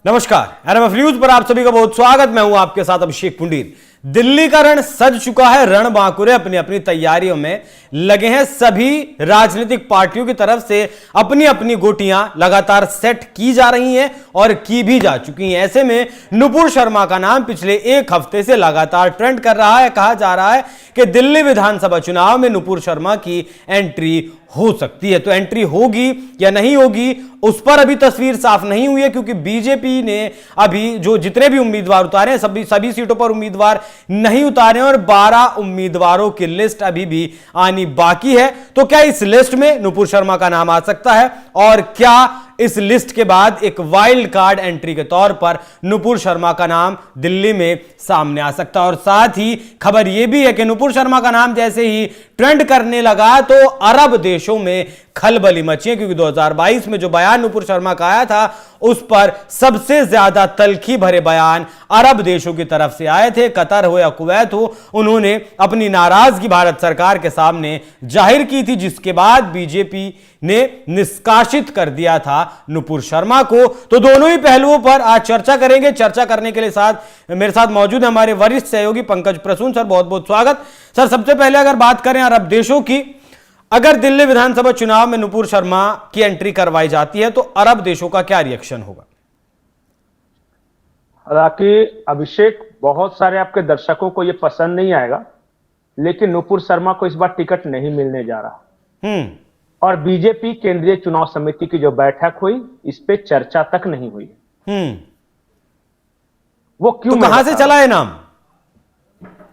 नमस्कार, NMF news पर आप सभी का बहुत स्वागत। मैं हूं आपके साथ अभिषेक पुंडीर। दिल्ली का रण सज चुका है, रण बांकुरे अपनी अपनी तैयारियों में लगे हैं। सभी राजनीतिक पार्टियों की तरफ से अपनी अपनी गोटियां लगातार सेट की जा रही हैं और की भी जा चुकी हैं। ऐसे में नुपुर शर्मा का नाम पिछले एक हफ्ते से लगातार ट्रेंड कर रहा है। कहा जा रहा है कि दिल्ली विधानसभा चुनाव में नुपुर शर्मा की एंट्री हो सकती है। तो एंट्री होगी या नहीं होगी उस पर अभी तस्वीर साफ नहीं हुई है, क्योंकि बीजेपी ने अभी जो जितने भी उम्मीदवार उतारे हैं सभी सीटों पर उम्मीदवार नहीं उतारे और 12 उम्मीदवारों की लिस्ट अभी भी आनी बाकी है। तो क्या इस लिस्ट में नुपुर शर्मा का नाम आ सकता है और क्या इस लिस्ट के बाद एक वाइल्ड कार्ड एंट्री के तौर पर नुपुर शर्मा का नाम दिल्ली में सामने आ सकता है? और साथ ही खबर यह भी है कि नुपुर शर्मा का नाम जैसे ही ट्रेंड करने लगा तो अरब देशों में खलबली मची है, क्योंकि 2022 में जो बयान नुपुर शर्मा का आया था उस पर सबसे ज्यादा तल्खी भरे बयान अरब देशों की तरफ से आए थे। कतर हो या कुवैत हो, उन्होंने अपनी नाराजगी भारत सरकार के सामने जाहिर की थी, जिसके बाद बीजेपी ने निष्कासित कर दिया था नुपुर शर्मा को। तो दोनों ही पहलुओं पर आज चर्चा करेंगे। चर्चा करने के लिए मेरे साथ मौजूद है हमारे वरिष्ठ सहयोगी पंकज प्रसून। सर, बहुत बहुत स्वागत। सर, सबसे पहले अगर बात करें अरब देशों की, अगर दिल्ली विधानसभा चुनाव में नुपुर शर्मा की एंट्री करवाई जाती है तो अरब देशों का क्या रिएक्शन होगा? हालांकि अभिषेक, बहुत सारे आपके दर्शकों को यह पसंद नहीं आएगा, लेकिन नुपुर शर्मा को इस बार टिकट नहीं मिलने जा रहा। और बीजेपी केंद्रीय चुनाव समिति की जो बैठक हुई इस पे चर्चा तक नहीं हुई। वो क्यों? तो कहां से चला है नाम?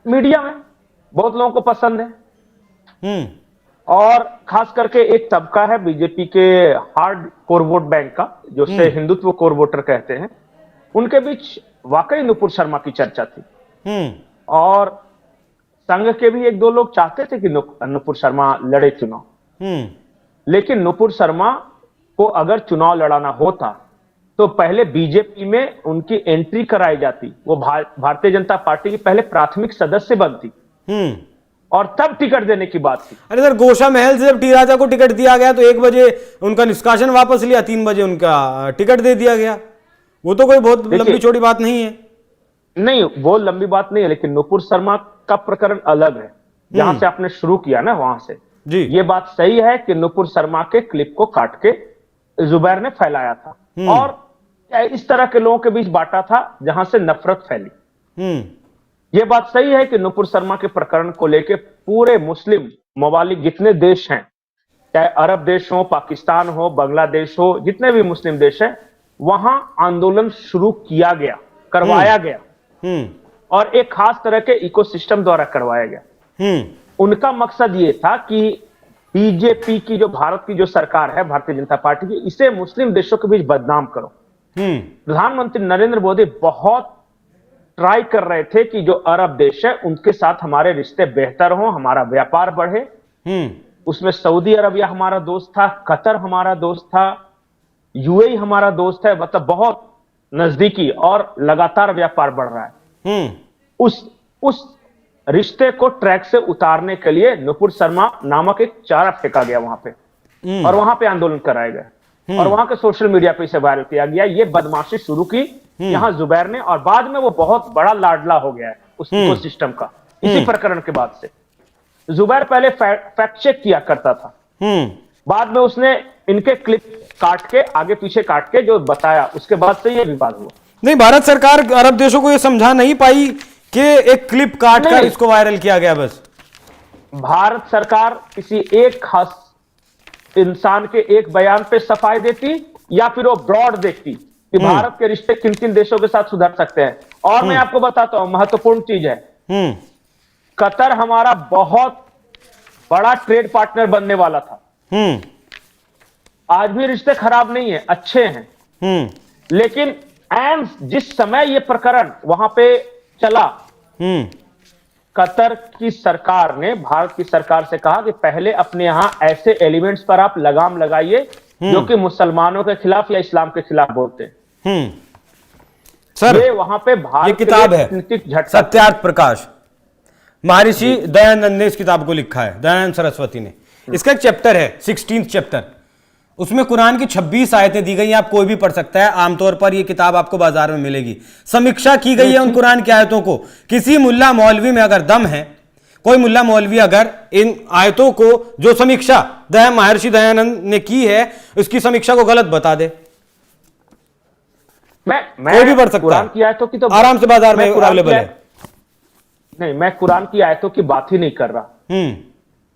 मीडिया में बहुत लोगों को पसंद है। और खास करके एक तबका है बीजेपी के हार्ड कोर वोट बैंक का, जो से हिंदुत्व कोर वोटर कहते हैं, उनके बीच वाकई नुपुर शर्मा की चर्चा थी। और संघ के भी एक दो लोग चाहते थे कि नुपुर शर्मा लड़े चुनाव। लेकिन नुपुर शर्मा को अगर चुनाव लड़ाना होता तो पहले बीजेपी में उनकी एंट्री कराई जाती। वो भारतीय जनता पार्टी की पहले प्राथमिक सदस्य बनती और तब टिकट देने की बात थी। अरे सर, गोशा महल से जब टी राजा को टिकट दिया गया तो 1 बजे उनका निष्कासन वापस लिया, 3 बजे उनका टिकट दे दिया गया। वो तो कोई बहुत लंबी चौड़ी बात नहीं है। नहीं, वो लंबी बात नहीं है, लेकिन नुपुर शर्मा का प्रकरण अलग है। जहां से आपने शुरू किया ना, वहां से जी, ये बात सही है कि नुपुर शर्मा के क्लिप को काट के जुबैर ने फैलाया था और इस तरह के लोगों के बीच बांटा था जहां से नफरत फैली। यह बात सही है कि नुपुर शर्मा के प्रकरण को लेकर पूरे मुस्लिम ममालिक जितने देश हैं, चाहे अरब देश हो, पाकिस्तान हो, बांग्लादेश हो, जितने भी मुस्लिम देश हैं, वहां आंदोलन शुरू किया गया, करवाया गया और एक खास तरह के इकोसिस्टम द्वारा करवाया गया। उनका मकसद यह था कि बीजेपी की जो भारत की जो सरकार है, भारतीय जनता पार्टी की, इसे मुस्लिम देशों के बीच बदनाम करो। प्रधानमंत्री नरेंद्र मोदी बहुत ट्राई कर रहे थे कि जो अरब देश है उनके साथ हमारे रिश्ते बेहतर हों, हमारा व्यापार बढ़े। उसमें सऊदी अरबिया हमारा दोस्त था, कतर हमारा दोस्त था, यूएई हमारा दोस्त है, मतलब बहुत नजदीकी, और लगातार व्यापार बढ़ रहा है। उस रिश्ते को ट्रैक से उतारने के लिए नुपुर शर्मा नामक एक चारा फेंका गया वहां पे और वहां पे आंदोलन कराया गया और वहां के सोशल मीडिया पे इसे वायरल किया गया। ये बदमाशी शुरू की यहां जुबैर ने और बाद में वो बहुत बड़ा लाडला हो गया है उस इकोसिस्टम का। इसी प्रकरण के बाद से जुबैर पहले फैक्ट चेक किया करता था, बाद में उसने इनके क्लिप काट के आगे पीछे काट के जो बताया, उसके बाद से ये विवाद हुआ। नहीं, भारत सरकार अरब देशों को यह समझा नहीं पाई कि एक क्लिप काट कर इसको वायरल किया गया। बस भारत सरकार किसी एक खास इंसान के एक बयान पे सफाई देती या फिर वो ब्रॉड देखती कि भारत के रिश्ते किन किन देशों के साथ सुधर सकते हैं। और मैं आपको बताता हूं, महत्वपूर्ण चीज है, कतर हमारा बहुत बड़ा ट्रेड पार्टनर बनने वाला था। आज भी रिश्ते खराब नहीं है, अच्छे हैं। लेकिन जिस समय ये प्रकरण वहां पे चला, कतर की सरकार ने भारत की सरकार से कहा कि पहले अपने यहां ऐसे एलिमेंट्स पर आप लगाम लगाइए जो कि मुसलमानों के खिलाफ या इस्लाम के खिलाफ बोलते हैं। सर, ये वहां पे भारत ये किताब है सत्यार्थ प्रकाश, महर्षि दयानंद ने इस किताब को लिखा है, दयानंद सरस्वती ने। इसका एक चैप्टर है 16th चैप्टर, उसमें कुरान की 26 आयतें दी गई हैं, आप कोई भी पढ़ सकता है, आमतौर पर ये किताब आपको बाजार में मिलेगी। समीक्षा की गई है उन कुरान की आयतों को। किसी मुल्ला मौलवी में अगर दम है, कोई मुल्ला मौलवी अगर इन आयतों को जो समीक्षा महर्षि दयानंद ने की है उसकी समीक्षा को गलत बता दे, मैं कोई भी पढ़ सकता कुरान है, की आयतों की तो आराम से बाजार में अवेलेबल है। नहीं, मैं कुरान की आयतों की बात ही नहीं कर रहा।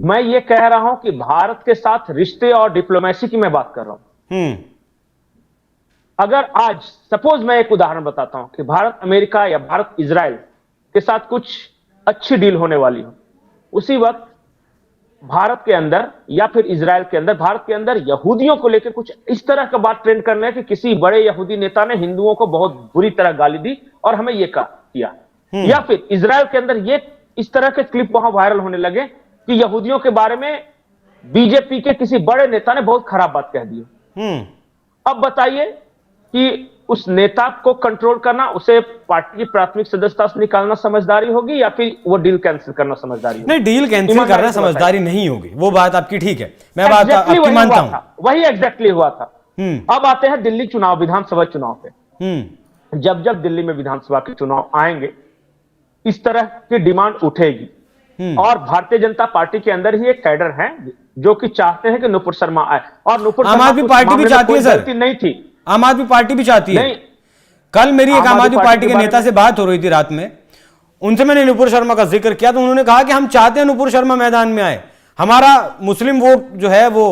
मैं ये कह रहा हूं कि भारत के साथ रिश्ते और डिप्लोमेसी की मैं बात कर रहा हूं। अगर आज सपोज मैं एक उदाहरण बताता हूं कि भारत अमेरिका या भारत इजराइल के साथ कुछ अच्छी डील होने वाली हो, उसी वक्त भारत के अंदर या फिर इजराइल के अंदर, भारत के अंदर यहूदियों को लेकर कुछ इस तरह का बात ट्रेंड करना है कि किसी बड़े यहूदी नेता ने हिंदुओं को बहुत बुरी तरह गाली दी और हमें यह किया, या फिर इजराइल के अंदर ये इस तरह के क्लिप वहां वायरल होने लगे कि यहूदियों के बारे में बीजेपी के किसी बड़े नेता ने बहुत खराब बात कह दी। अब बताइए कि उस नेता को कंट्रोल करना, उसे पार्टी की प्राथमिक सदस्यता से निकालना समझदारी होगी या फिर वो डील कैंसिल करना समझदारी होगी? नहीं, डील कैंसिल करना समझदारी नहीं होगी, वो बात आपकी ठीक है, मैं बात आपकी मानता हूं। वही एग्जैक्टली हुआ था। अब आते हैं दिल्ली चुनाव, विधानसभा चुनाव पे। जब जब दिल्ली में विधानसभा के चुनाव आएंगे, इस तरह की डिमांड उठेगी और भारतीय जनता पार्टी के अंदर ही एक कैडर है जो कि चाहते हैं कि नुपुर शर्मा आए, और नुपुर आम आदमी पार्टी भी चाहती है सर, नहीं थी, आम आदमी पार्टी भी चाहती है। कल मेरी एक आम आदमी पार्टी के नेता से बात हो रही थी रात में, उनसे मैंने नुपुर शर्मा का जिक्र किया तो उन्होंने कहा कि हम चाहते हैं नुपुर शर्मा मैदान में आए, हमारा मुस्लिम वोट जो है वो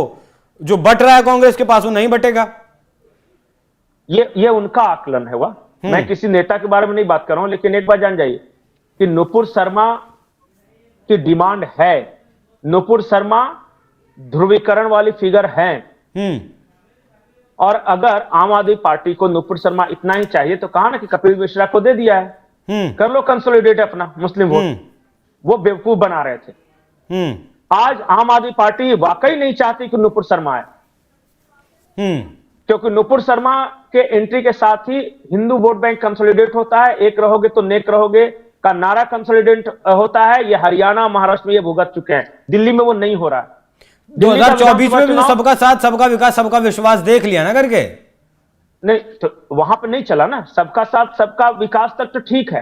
जो बट रहा है कांग्रेस के पास वो नहीं बटेगा। ये उनका आकलन है, वह मैं किसी नेता के बारे में नहीं बात कर रहा हूं, लेकिन एक बात जान जाइए कि नुपुर शर्मा की डिमांड है, नुपुर शर्मा ध्रुवीकरण वाली फिगर है। और अगर आम आदमी पार्टी को नुपुर शर्मा इतना ही चाहिए तो कहा ना कि कपिल मिश्रा को दे दिया है, कर लो कंसोलिडेट अपना मुस्लिम वोट, वो बेवकूफ बना रहे थे। आज आम आदमी पार्टी वाकई नहीं चाहती कि नुपुर शर्मा आए, क्योंकि नुपुर शर्मा के एंट्री के साथ ही हिंदू वोट बैंक कंसोलिडेट होता है, एक रहोगे तो नेक रहोगे का नारा कंसोलिडेट होता है। ये हरियाणा महाराष्ट्र में ये भुगत चुके हैं, दिल्ली में वो नहीं हो रहा है। 2024 में भी तो सबका साथ सबका विकास सबका विश्वास देख लिया ना करके, नहीं तो वहां पर नहीं चला ना। सबका साथ सबका विकास तक तो ठीक है,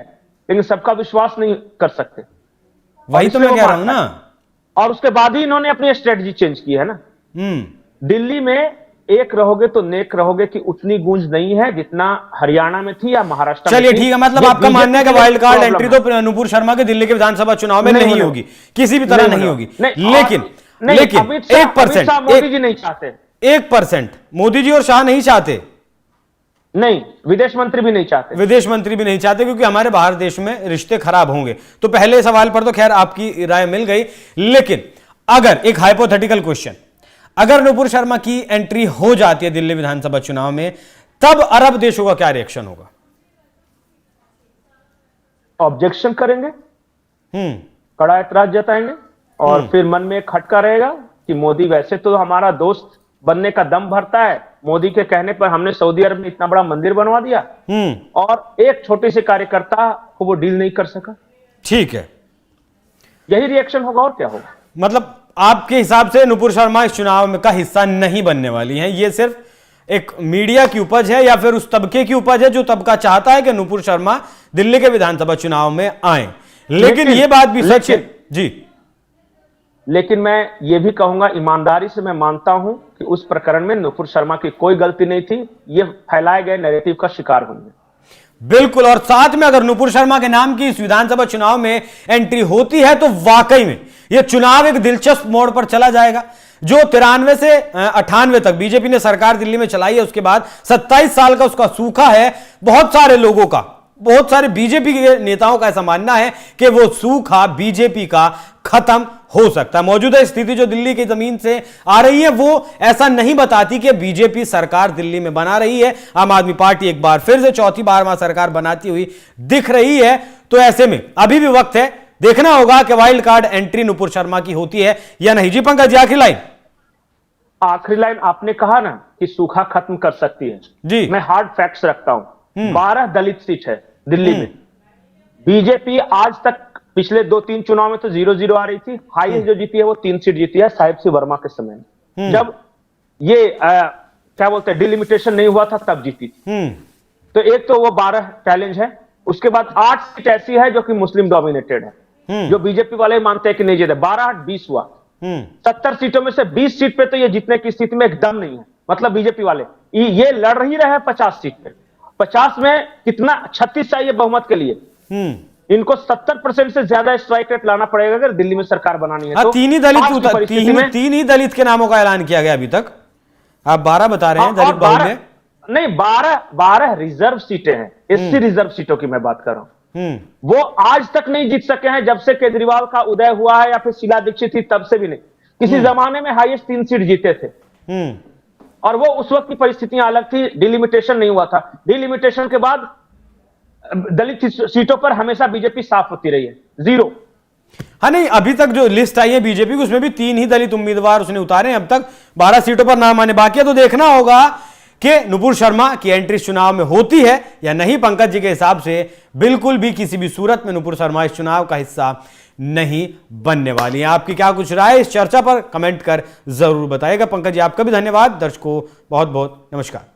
लेकिन सबका विश्वास नहीं कर सकते, वही तो मैं कह रहा हूं ना। और उसके बाद ही इन्होंने अपनी स्ट्रेटजी चेंज की है ना। दिल्ली में एक रहोगे तो नेक रहोगे कि उतनी गूंज नहीं है जितना हरियाणा में थी या महाराष्ट्र में। चलिए ठीक है, मतलब आपका मानना है कि वाइल्ड कार्ड एंट्री तो नुपुर शर्मा के दिल्ली के विधानसभा चुनाव में नहीं होगी, किसी भी तरह नहीं होगी। लेकिन 1% मोदी जी नहीं चाहते, 1% मोदी जी और शाह नहीं चाहते, नहीं विदेश मंत्री भी नहीं चाहते, विदेश मंत्री भी नहीं चाहते, क्योंकि हमारे बाहर देश में रिश्ते खराब होंगे। तो पहले सवाल पर तो खैर आपकी राय मिल गई, लेकिन अगर एक हाइपोथेटिकल क्वेश्चन, अगर नुपुर शर्मा की एंट्री हो जाती है दिल्ली विधानसभा चुनाव में, तब अरब देशों का क्या रिएक्शन होगा? ऑब्जेक्शन करेंगे, कड़ा ऐतराज जताएंगे, और फिर मन में एक खटका रहेगा कि मोदी वैसे तो हमारा दोस्त बनने का दम भरता है, मोदी के कहने पर हमने सऊदी अरब में इतना बड़ा मंदिर बनवा दिया और एक छोटे से कार्यकर्ता को वो डील नहीं कर सका। ठीक है, यही रिएक्शन होगा और क्या होगा। मतलब आपके हिसाब से नुपुर शर्मा इस चुनाव का हिस्सा नहीं बनने वाली हैं, ये सिर्फ एक मीडिया की उपज है या फिर उस तबके की उपज है जो तबका चाहता है कि नुपुर शर्मा दिल्ली के विधानसभा चुनाव में आए। लेकिन ये बात भी सच है जी, लेकिन मैं ये भी कहूंगा, ईमानदारी से मैं मानता हूं कि उस प्रकरण में नुपुर शर्मा की कोई गलती नहीं थी, ये फैलाए गए नैरेटिव का शिकार हुई है। बिल्कुल, और साथ में अगर नुपुर शर्मा के नाम की इस विधानसभा चुनाव में एंट्री होती है तो वाकई में यह चुनाव एक दिलचस्प मोड़ पर चला जाएगा। जो 93 से 98 तक बीजेपी ने सरकार दिल्ली में चलाई है, उसके बाद 27 साल का उसका सूखा है। बहुत सारे लोगों का, बहुत सारे बीजेपी के नेताओं का ऐसा मानना है कि वो सूखा बीजेपी का खत्म हो सकता है। मौजूदा स्थिति जो दिल्ली की जमीन से आ रही है वो ऐसा नहीं बताती कि बीजेपी सरकार दिल्ली में बना रही है। आम आदमी पार्टी एक बार फिर से चौथी बार वहां सरकार बनाती हुई दिख रही है। तो ऐसे में अभी भी वक्त है, देखना होगा कि wild card entry Nupur Sharma की होती है या नहीं। जी पंकज जी, आखिरी लाइन आपने कहा ना कि सूखा खत्म कर सकती है जी, मैं हार्ड फैक्ट्स रखता हूं। 12 दलित सीट है दिल्ली में। बीजेपी आज तक पिछले 2-3 चुनाव में तो 0-0 आ रही थी, हाईएस्ट जो जीती है वो 3 सीट जीती है साहिब सिंह वर्मा के समय में। जब ये क्या बोलते हैं डिलिमिटेशन नहीं हुआ था तब जीती थी। तो एक तो वो 12 चैलेंज है, उसके बाद 8 सीट ऐसी है जो कि मुस्लिम डोमिनेटेड है, जो बीजेपी वाले मानते हैं कि नहीं जीते। 12 8 20 हुआ। 70 सीटों में से 20 सीट पे तो ये जीतने की स्थिति में एकदम नहीं है। मतलब बीजेपी वाले ये लड़ ही रहे 50 सीट पे। 50 में कितना 36 चाहिए बहुमत के लिए। इनको 70% से ज्यादा स्ट्राइक रेट लाना पड़ेगा अगर दिल्ली में सरकार बनानी है। तो तीन ही दलित के नामों का ऐलान किया गया अभी तक। आप 12 बता रहे हैं दलित बहुल में। नहीं, 12 रिजर्व सीटें हैं, एससी रिजर्व सीटों की मैं बात कर रहा हूं। वो आज तक नहीं जीत सके हैं जब से केजरीवाल का उदय हुआ है, या फिर शीला दीक्षित थी तब से भी नहीं। किसी जमाने में हाईएस्ट 3 सीट जीते थे, और वो उस वक्त की परिस्थितियां अलग थी, डिलिमिटेशन नहीं हुआ था। डिलिमिटेशन के बाद दलित सीटों पर हमेशा बीजेपी साफ होती रही है, 0। हाँ नहीं, अभी तक जो लिस्ट आई है बीजेपी की उसमें भी 3 ही दलित उम्मीदवार उसने उतारे हैं। अब तक 12 सीटों पर नाम आने बाकी है। तो देखना होगा कि नुपुर शर्मा की एंट्री चुनाव में होती है या नहीं। पंकज जी के हिसाब से बिल्कुल भी किसी भी सूरत में नुपुर शर्मा इस चुनाव का हिस्सा नहीं बनने वाली है। आपकी क्या कुछ राय इस चर्चा पर कमेंट कर जरूर बताइएगा। पंकज जी आपका भी धन्यवाद। दर्शकों बहुत बहुत नमस्कार।